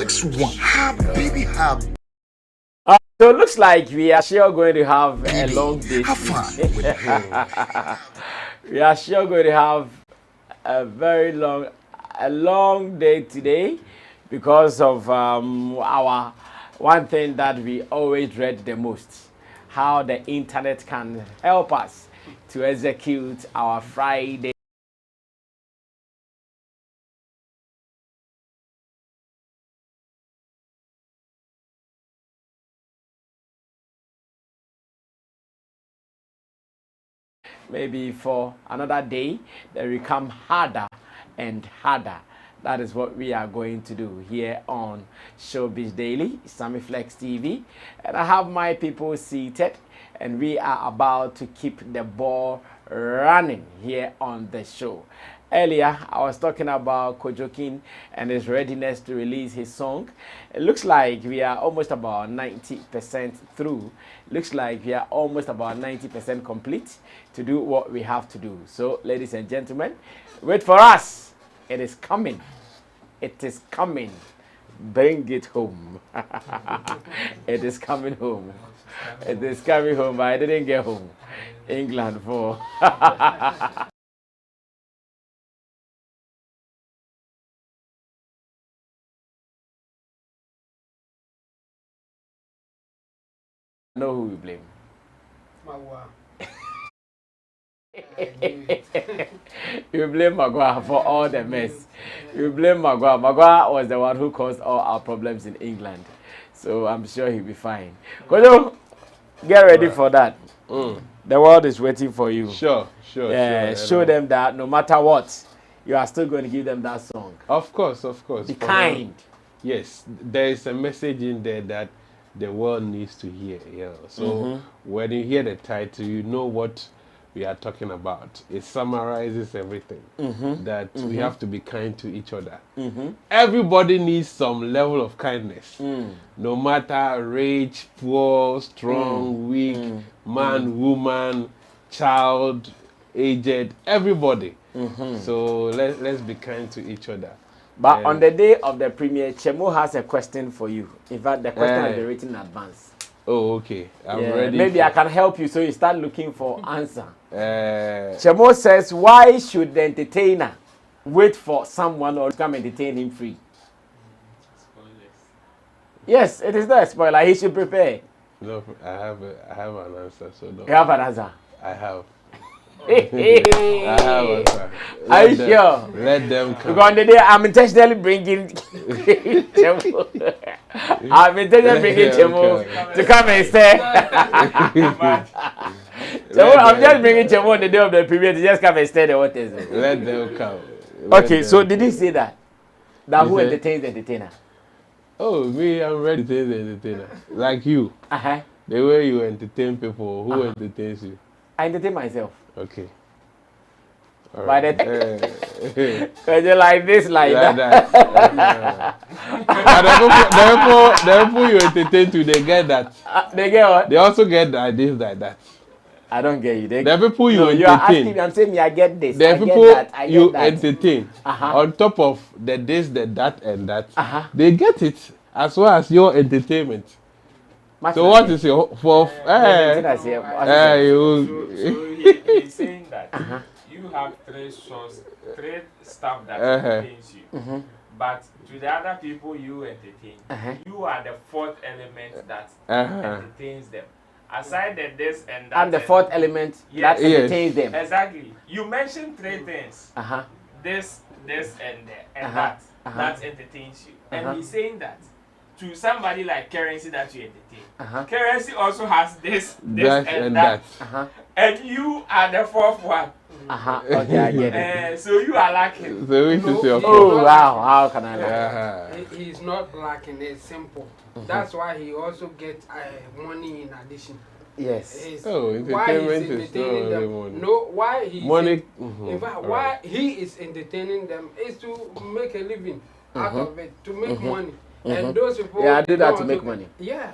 6 1. Hub, baby, hub. So it looks like we are sure going to have a long day. Have fun. We are sure going to have a very long day today because of our one thing that we always dread the most, how the internet can help us to execute our Friday. Maybe for another day, they become harder and harder. That is what we are going to do here on Showbiz Daily, Sammy Flex TV. And I have my people seated, and we are about to keep the ball running here on the show. Earlier, I was talking about Kojokin and his readiness to release his song. It looks like we are almost about 90% through. Looks like we are almost about 90% complete to do what we have to do. So, ladies and gentlemen, wait for us. It is coming. It is coming. Bring it home. It is coming home. It is coming home, but I didn't get home. England for. Know who we blame. You blame Magua for all the mess. You blame Magua. Magua was the one who caused all our problems in England. So I'm sure he'll be fine. Kojo, get ready for that. The world is waiting for you. Sure. Show them that no matter what, you are still going to give them that song. Of course. Be kind. Yes, there is a message in there that the world needs to hear. So when you hear the title, you know what we are talking about. It summarizes everything. That we have to be kind to each other. Everybody needs some level of kindness. No matter rich, poor, strong, weak, man, woman, child, aged, everybody. So let's be kind to each other. But on the day of the premiere, Chemo has a question for you. In fact, the question has been written in advance. Oh, okay. I'm ready. Maybe I can help you so you start looking for answer. Chemo says, why should the entertainer wait for someone or come entertain him free? Yes, it is not a spoiler. He should prepare. No, I have an answer. So no. You have an answer? I have. I have an answer. Are you sure? Let them come. Because on the day I'm intentionally bringing Chemo. I'm intentionally bringing Chemo to come and stay. So I'm just bringing Chemo on the day of the premiere to just come and stay the waters. Let them come. Okay, so did he say that? That who entertains the entertainer? Oh, me, I'm ready to entertain the entertainer. Like you. The way you entertain people, who entertains you? I entertain myself. Okay. All right. By the because you like this, like that. The people you entertain to, they get that. They get what? They also get that, this, that. I don't get you. The people you entertain. You are asking me, I'm saying me, I get this. The people you entertain, Uh-huh. on top of the this, the that, and that, they get it as well as your entertainment. So what is your for? He's saying that you have three stuff that entertains you, but to the other people you entertain, you are the fourth element that entertains them. Aside the this and that, I'm the fourth element that entertains them. Exactly. You mentioned three things. This, and that entertains you. And he's saying that to somebody like Currency that you entertain. Currency also has this and that. And you are the fourth one. Okay, I get it. So you are lacking. So which is your Oh, wow. How can I lie? He's not lacking. It's simple. That's why he also gets money in addition. Yes. Entertainment is not money. No, why he money. In fact, why he is entertaining them is to make a living out of it, to make money. And those people, I do that to make money. Yeah.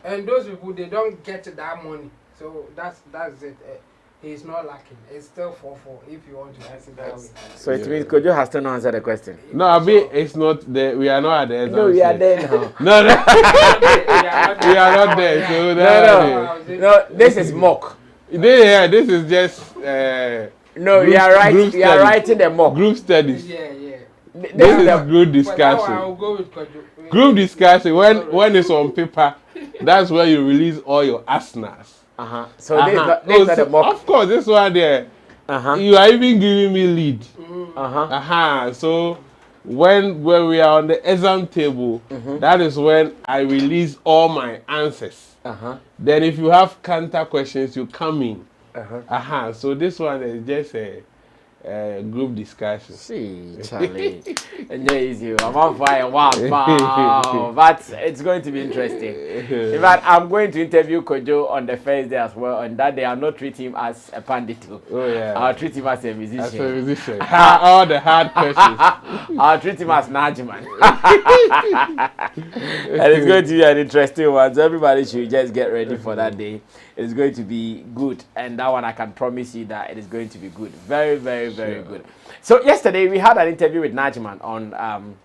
And those people, they don't get that money. So that's it. he's not lacking. It's still 4-4 if you want to answer that way. So it means Kojo has to not answer the question. No, I mean, it's not there. We are not at the end. No, we are there now. No, no. We are not there. So No, this is mock. This is just. No, you are right. You are writing the mock. Group studies. Yeah. This is group discussion. I'll go with Kojo. Group discussion. When it's on paper, that's where you release all your arsenals. So this is not the mock. Of course, this one there. You are even giving me lead. So when we are on the exam table, that is when I release all my answers. Then if you have counter questions, you come in. So this one is just a group discussion. See, Charlie, enjoy easy. I'm on fire. Wow, but it's going to be interesting. In fact, I'm going to interview Kojo on the first day as well. On that day, I'll not treat him as a pandit. Oh yeah. I'll treat him as a musician. As a musician. All the hard questions. I'll treat him as Najman. And it's going to be an interesting one. So everybody should just get ready for that day. It's going to be good, and that one I can promise you that it is going to be good. Very, very, very good. So yesterday we had an interview with Najman on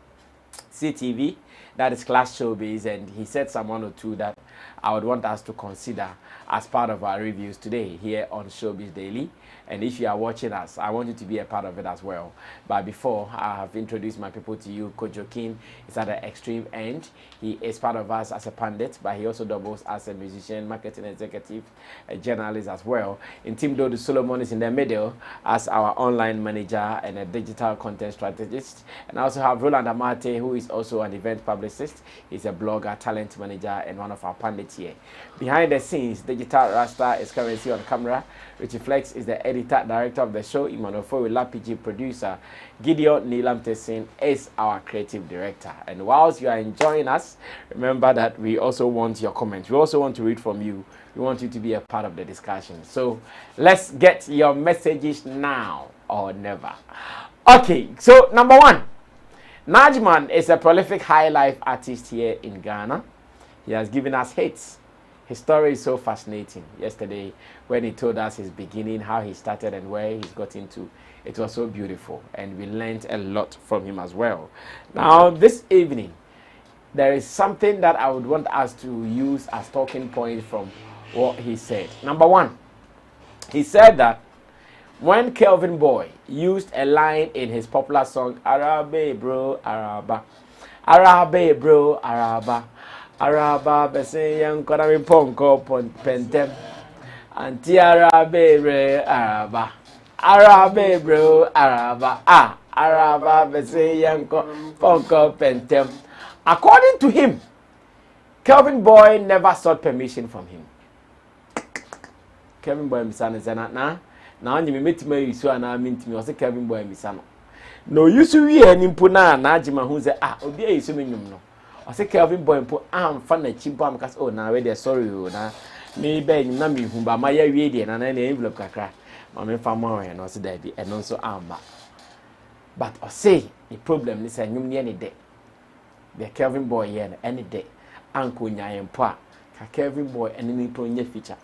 CTV, that is Class Showbiz, and he said some one or two that I would want us to consider as part of our reviews today here on Showbiz Daily. And if you are watching us, I want you to be a part of it as well. But before I have introduced my people to you, Kojo King is at the extreme end. He is part of us as a pundit, but he also doubles as a musician, marketing executive, a journalist as well. In Team Dodo Solomon is in the middle as our online manager and a digital content strategist. And I also have Roland Amate, who is also an event publicist. He's a blogger, talent manager, and one of our pundits here. Behind the scenes, Digital Rasta is currently on camera. Richie Flex is the editor, director of the show. Imanofo Lapiji, producer. Gideon Nilam Tessin is our creative director. And whilst you are enjoying us, remember that we also want your comments. We also want to read from you. We want you to be a part of the discussion. So let's get your messages now or never. Okay, so number one, Najman is a prolific high life artist here in Ghana. He has given us hits. His story is so fascinating. Yesterday, when he told us his beginning, how he started and where he's got into, it was so beautiful. And we learned a lot from him as well. Now, this evening, there is something that I would want us to use as talking point from what he said. Number one, he said that when Kelvin Boy used a line in his popular song, Arabe bro, Araba, Arabe bro, Araba, Araba bese yang kona mi ponko pentem anti Arabe re Araba Arabe bro Araba Araba bese yang ponko pentem. According to him, Kelvin Boy never sought permission from him. Kelvin Boy misana zana na onye me metima yisu ana mintimi o se Kelvin Boy misano no yisu wi animpo na ajima hu ze obi ayisu menwum no. I say Kelvin Boy mpo amfa na chimpo am kase na we dey sorry o na me be na me hu ba ma ya wie dey na envelope kakra ma me fa mo we no se da bi eno so amba. But I say the problem is say nyum ne de the Kelvin Boy here na any day anko nyaye mpo a ka Kelvin Boy enemy pro nya feature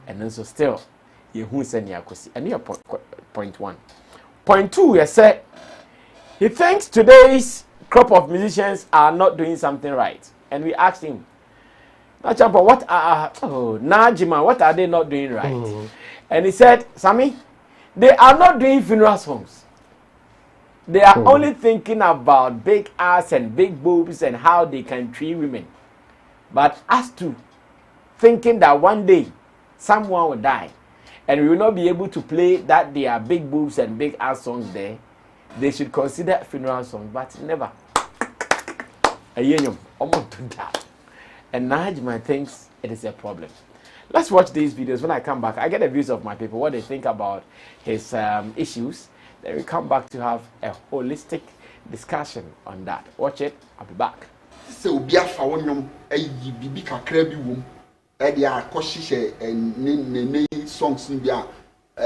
and so still ye hu se ne akosi and your point 1. Point 2, you say he thinks today's crop of musicians are not doing something right. And we asked him, Nachampa, what are Najima, what are they not doing right? And he said, Sammy, they are not doing funeral songs. They are only thinking about big ass and big boobs and how they can treat women. But as to thinking that one day someone will die and we will not be able to play that there are big boobs and big ass songs there, they should consider funeral songs, but never. And Najman thinks it is a problem. Let's watch these videos. When I come back, I get the views of my people, what they think about his issues. Then we come back to have a holistic discussion on that. Watch it. I'll be back. So biafa wonyom bibi kakra bi wom e dia akoshishe songs ni bia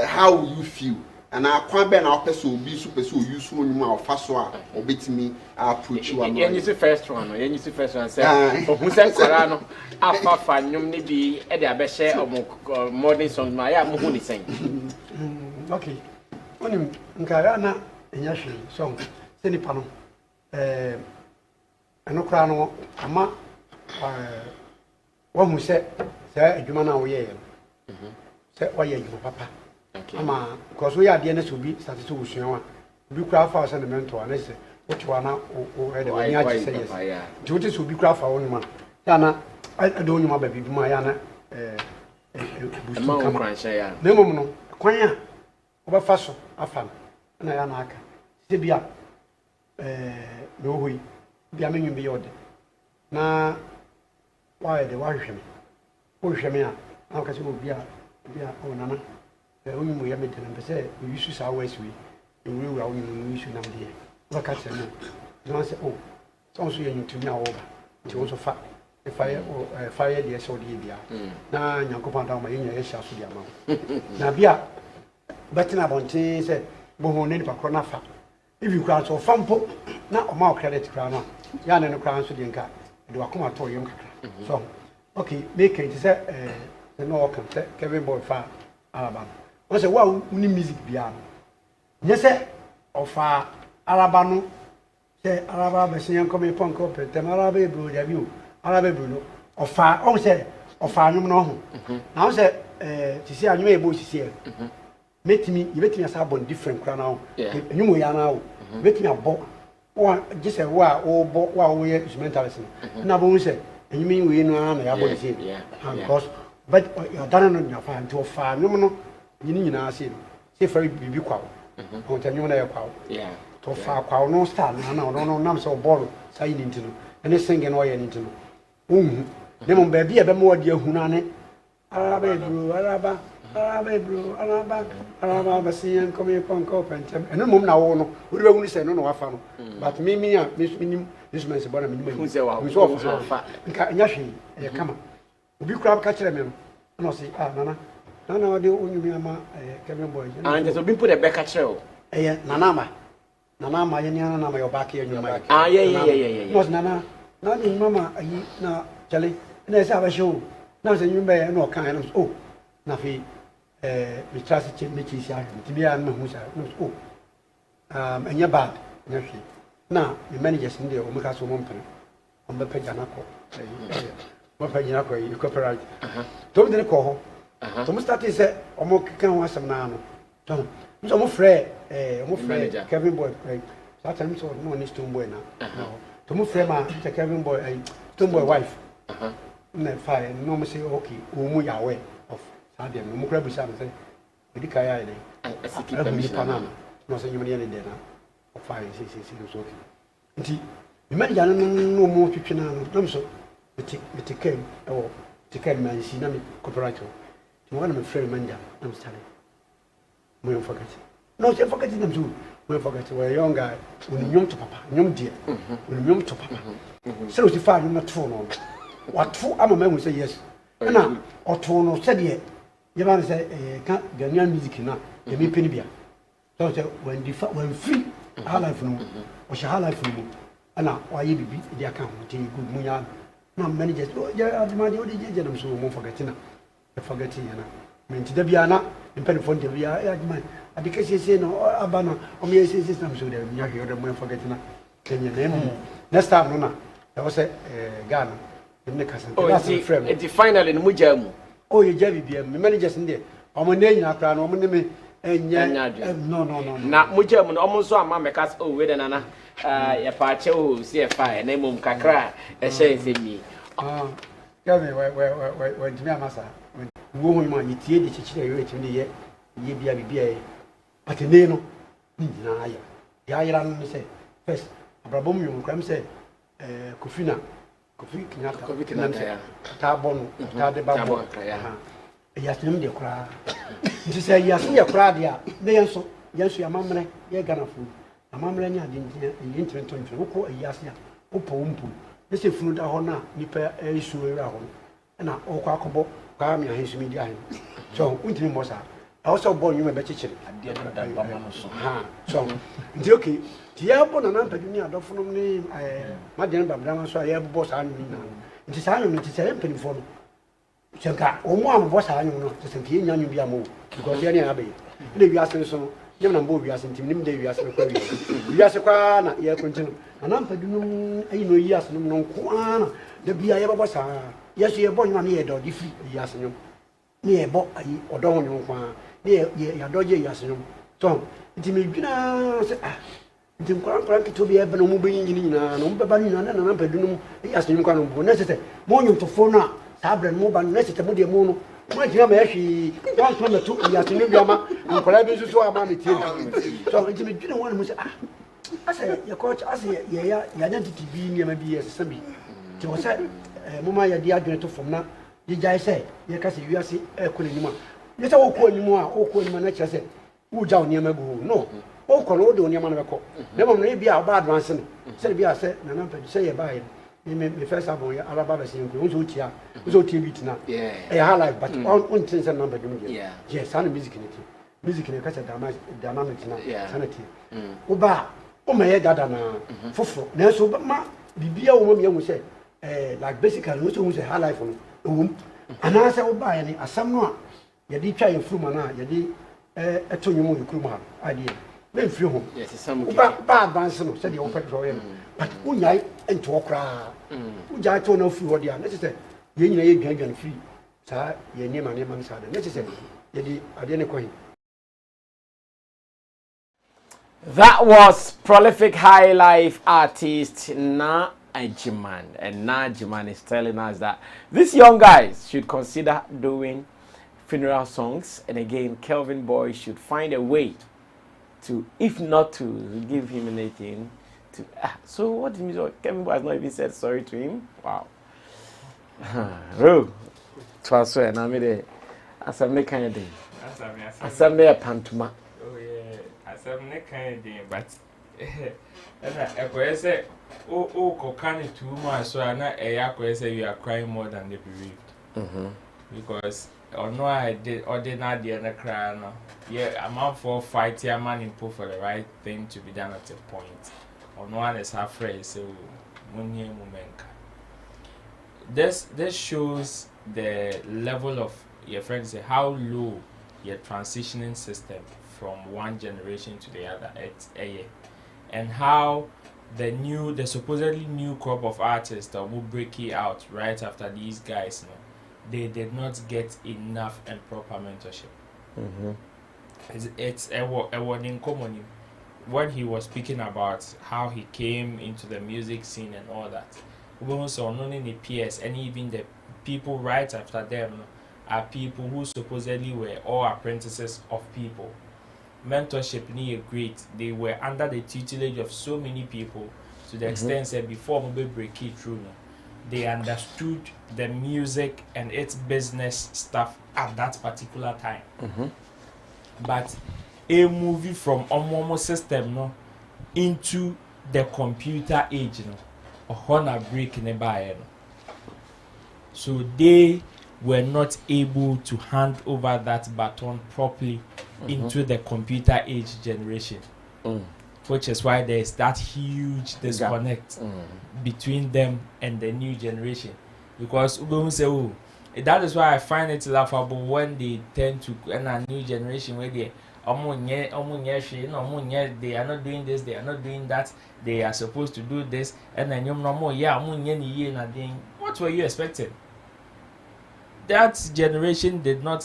how will you feel and I can't be an officer will be super so useful when you are fast or bit me approach you. And you see first one, and you see first one say, who said Corano, Alpha Fanum be at the Abeshe or modern song, my Mohuni saying. Okay. When Nkarana and Yashi song, Seni Pano, and no crown, Ama, one who said, Sir, Jumana, we said, why you, Papa? Ama, because we are the NS will be started to show you craft for us and the mentor, and I say, what you are now, or I say yes. Duties will be craft for one man. Yana, I don't know my baby, my Yana, no, Quanya, over Faso, Afan, and I am Aka. Sibia, no way, be a million beyond. Now, why the wash me? Push me out. How can you be a Nana? Only we have made them say, we used to always we will only issue them there. Look at them. Don't say, oh, sounds you to me over. It was a fact. If I fire the SOD, now you go down my in shall see the amount. Now, Bia, betting about things, Bohon in Paconafa. If you crown so fumpo, not more credit crown. Yan and the crown to the inca, do a come to young. So, okay, make it is a no can Kevin Boy far Alabama. I say, wow, we need music beyond. Yes, sir, of Alabama, say Alabama, say, come upon corporate, the Arabe Blue, the view, Arabe Bruno, of far, oh, say, of far, no. Now, say, to see a new able to see. Make me, you make me a sabon different crown. You know, now, make me a boat, or just a wow, or boat while we are mentalism. Now, we say, and you mean we know, I have seen, because, but you're done on your farm to a farm, no. You need to see for be qual. I'll tell you when I qual. Yeah. To far qual no star, no, so borrow, say into no, and this thing and all you need to know. Demon baby, a more dear Hunane, Arabe blue, Araba, see and come upon cop and no more now, we only say no, I found. But me, this man's about a minimum. Who's off? Yashi, come on. We crab catch them, and I'll say, Nana. No, the only Kevin Boy. And there's a big put a back at show. Eh, Nanama, Yana, your back here in your mic. Ah, yeah. Was Nana, not in Mamma, now, Charlie, and let's have a show. Now, you may no kind of, oh, nothing, we trust Michy, to be a man who's oh, and you're bad, now, the managers in the Omega Wompany, on the Pejanaco, what Pejanaco, you cooperate. Don't they call? So we started say, "Omo can want some now." So I'm afraid, Kevin Boy. That time so no need to boy now. To move frame Kevin Boy, Tomboy wife. No fire. No me say okay. We are aware of. Sadia. We grab this and say, "We di kaya ide." I see permission. No say you money any day now. Fine. See okay. Nti, me man jana no more twitwe na no. So me came or take man see na me cooperative. One of my friend manager, I'm sorry. We don't forget. No, they forget them too. We forget. We're a young guy. When you to papa, young dear. When you to papa. So if I am not true, what true? I'm a man who say yes. And now, or true no said yet. You want to say, can't get young music now. You mean penny. So when free, our life no, or shall life no. And now, why you be the account? Good muyan. No managers. Oh, yeah, I'm the only gentleman, so won't forget now. Forgetting, I mean, to the Biana, in Penfont, we are at the case, say no, Abana, or me, system, so they're not here, I'm forgetting your name. Next time, no, there was a Ghana, in the cousin. Oh, that's a friend. It's final in Mujamu. Oh, you Javi, the managers in there. I'm a name, I crown, I'm a name, and no. Not Mujamu, almost saw Mamma Cass, oh, with another, a pacho, see a fire, name of Kakra, a say me. Tell me where Jimmy Massa. Woman, my tea, the chicken, in the year, ye be a but a name, Naya. The Iron say, first, Abrabom, Cram say, Kofina, Kofi, Tabon, Tadababo, yes, name the cry. She said, yes, we are crowd, they also, yes, your mamma, you're gonna food. A mamma, didn't interest on Fuko, a yasia, Opompu. This is food, a honor, nipper, a issue around, and I, oh, Quackabo. So, we didn't was also born you be chichiri so ndi okay ti ya bo na na mpadu ni adofo ni madene babdama so ya bo sa anyu na nti sa anyu nti se mpanifo no chenka omo am bo sa anyu no se nti nya anyu bia mo because ya ni abe ile wiase so nyam na mbo wiase nti nim de wiase ko wiase kwa na ya kontinu na mpadu no ayi no yi ase no nko ana da bia ya bo sa yeso ye bo nyama ye do di free wiase nyom ni e bo ayi odo ho nyom kwa ni ya doje wiase nyom so nti me dwina se nti nkora kito bi ebe no mu be nyini nyina no mu beba nyina na na mpadu no wiase nyom kwa no bo na se mo nyom to fo no sa bra mo ba na se mo de mo no mo jina ma yahwe wan so na to wiase nyom biama nkora bi so ama me tie so nti me dwina won mo se asa ya coach asa ya identity bi ni ma bi ese bi ti wo se mama ya di adwene to fom na ye jai se ye ka se wiase ko ni ma ye se wo ko ni mu a wo ko ni ma na kire se wo ja oni ma gu no wo ko no wo de oni ma na be ko na mo na bia ba advance no se bia se na na pedi se ye ba ye me first album ya araba be se nko wo so tia beat na ha live but on tin se number dum ye yes ana music ni ka se dynamic na sanity wo ba o ma ye dada na foforo na so ma bibia wo ma me hu se like basically we say high life no ana say wo ba ya ni asam no a ye di twa ye furuma na ye di eto nyomo ye kuruma idea be mfiri ho yes some ba advance no say the open draw ye but unyai ento okra uja to na firi ho dia na say ye nyina ye dwan free sa ye nyema sa da na say ye di ade ne kohin. That was prolific high life artist Na Ajiman, and Na Ajiman is telling us that these young guys should consider doing funeral songs, and again Kelvin Boy should find a way to, if not to give him anything to so what did Mr. Kelvin Boy has not even said sorry to him. Wow. Transfer and I made a as a mechanic. As a mere pantuma. Some kind of thing, but I say, oh, can it too much? So I'm not a say you are crying more than they bereaved. Because no, I did or did not the other cry. No, yeah, I'm out for fight. Yeah, man, input for the right thing to be done at a point. Or no one is afraid. So, one year moment. This shows the level of your friends. Say how low your transitioning system from one generation to the other and how the supposedly new crop of artists that will break it out right after these guys, they did not get enough and proper mentorship. It's a word in common when he was speaking about how he came into the music scene and all that. We also not only the peers and even the people right after them are people who supposedly were all apprentices of people. Mentorship ni great. They were under the tutelage of so many people to the extent that before we break it through, they understood the music and its business stuff at that particular time. But a movie from Omomo system into the computer age, a honor break in a buy. So they were not able to hand over that baton properly into the computer age generation, which is why there is that huge disconnect between them and the new generation. Because that is why I find it laughable when they tend to a new generation where they are not doing this, they are not doing that, they are supposed to do this, and then what were you expecting? That generation did not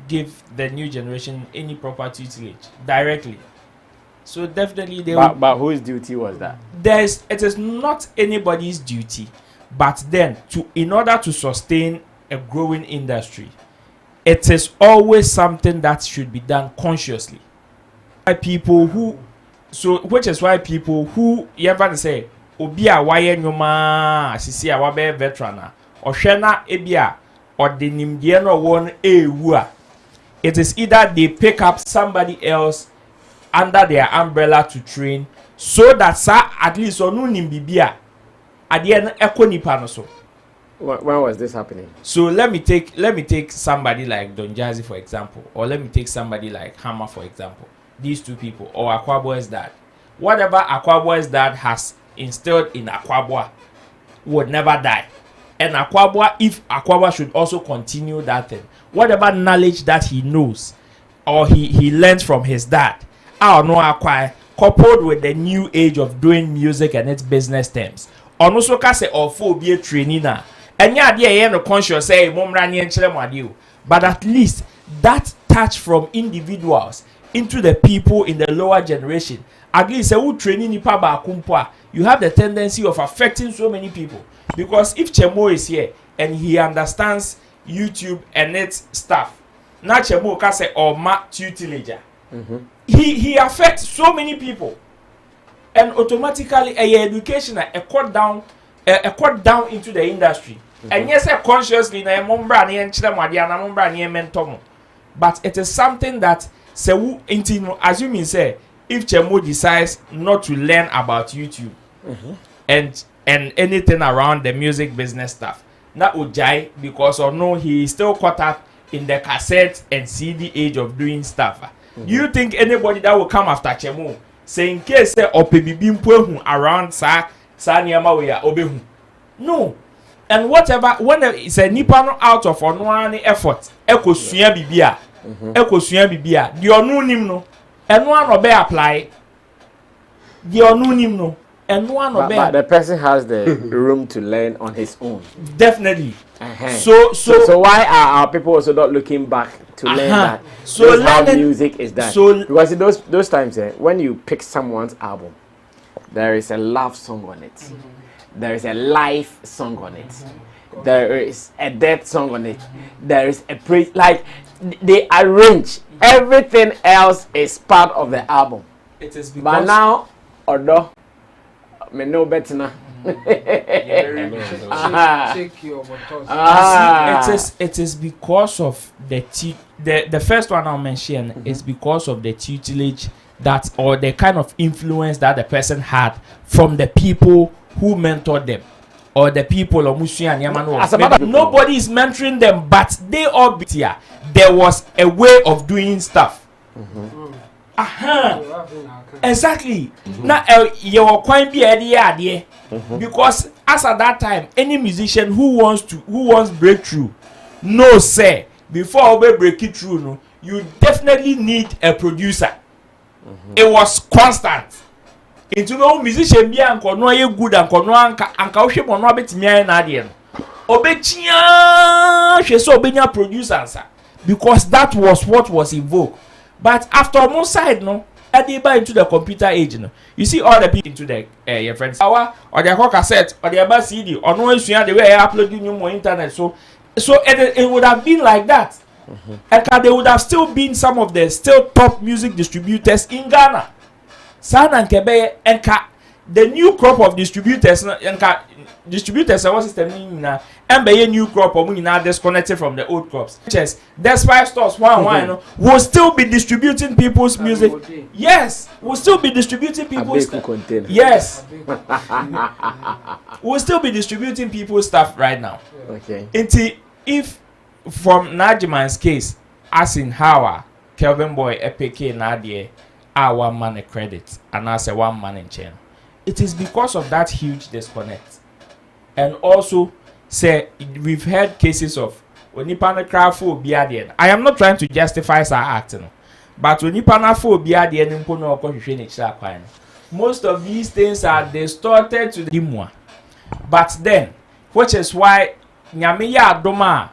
give the new generation any proper tutelage directly. So definitely they but whose duty was that? It is not anybody's duty, but then in order to sustain a growing industry, it is always something that should be done consciously by people who which is why people who you ever say obi a waye nyoma asisi a wabe veteran or shena ebia or the nimdie no won ewu. It is either they pick up somebody else under their umbrella to train so that at least onu nimbibia at the end echo nipa no so When was this happening? So let me take somebody like Don Jazzy for example, or let me take somebody like Hammer for example. These two people, or Aquaboy's dad. Whatever Aquaboy's dad has instilled in Aquaboy would never die. And Aquaboy, if Aquaboy should also continue that thing, whatever knowledge that he knows or he learns from his dad, I don't know acquire coupled with the new age of doing music and its business terms. On also can say or for be a training now. And yeah, dear, no conscious say mom rani and chile. But at least that touch from individuals into the people in the lower generation. At least training you have the tendency of affecting so many people. Because if Chemo is here and he understands YouTube and its stuff, now Chemo can say or tutelager. He affects so many people. And automatically a education a cut down into the industry. And yes, consciously na mombrani and chile na mombrani mentomo. But it is something that as you mean say, if Chemo decides not to learn about YouTube and anything around the music business stuff, not Ujai, because or no, he is still caught up in the cassette and CD age of doing stuff. Do you think anybody that will come after Chemo say in case say opebibimpu around sa niyama we obehu? No. And whatever when it's a nipa out of one effort, ekosua bibia. Ekosua bibia. The onu nim no. And one obey apply. The onu nim no. And one obey. But the person has the room to learn on his own. Definitely. So why are our people also not looking back to learn that? So how music is done. So because in those times, when you pick someone's album, there is a love song on it, there is a life song on it, there is a death song on it, there is a praise. Like they arrange everything else is part of the album. It is because but now, although me know better now. It is because of the first one I'll mention is because of the tutelage that or the kind of influence that the person had from the people who mentored them or the people of Mushi and Yamano. Nobody is mentoring them, but they all be here. There was a way of doing stuff. Exactly. Now your coin be idea because as at that time any musician who wants breakthrough no say before we break it through no you definitely need a producer. It was constant. Into no musician be anko no ye good anko no anka ohwe mo no betimi an na ade no obetia hwe so obenya producers because that was what was invoked. But after one side no Ediba into the computer age no. You see all the people into the your friends or their cassette or their CD or no one the way I uploading you more internet so it would have been like that. And there would have still been some of the still top music distributors in Ghana. San and Kebe and the new crop of distributors and distributors our system na and be a new crop of money now disconnected from the old crops. Despite stores one will still be distributing people's music. Yes, we'll still be distributing people's yes. We'll still be distributing people's stuff right now. Okay. If from Najiman's case, as in Hawa, Kelvin Boy, Epic, Nadia, our 1 man a credit, and I say 1 man in chain. It is because of that huge disconnect. And also, say we've had cases of when you pan a crowd for BRDN. I am not trying to justify our acting, but when you pan a for BRDN, most of these things are distorted to the more. But then, which is why Nyamiya Doma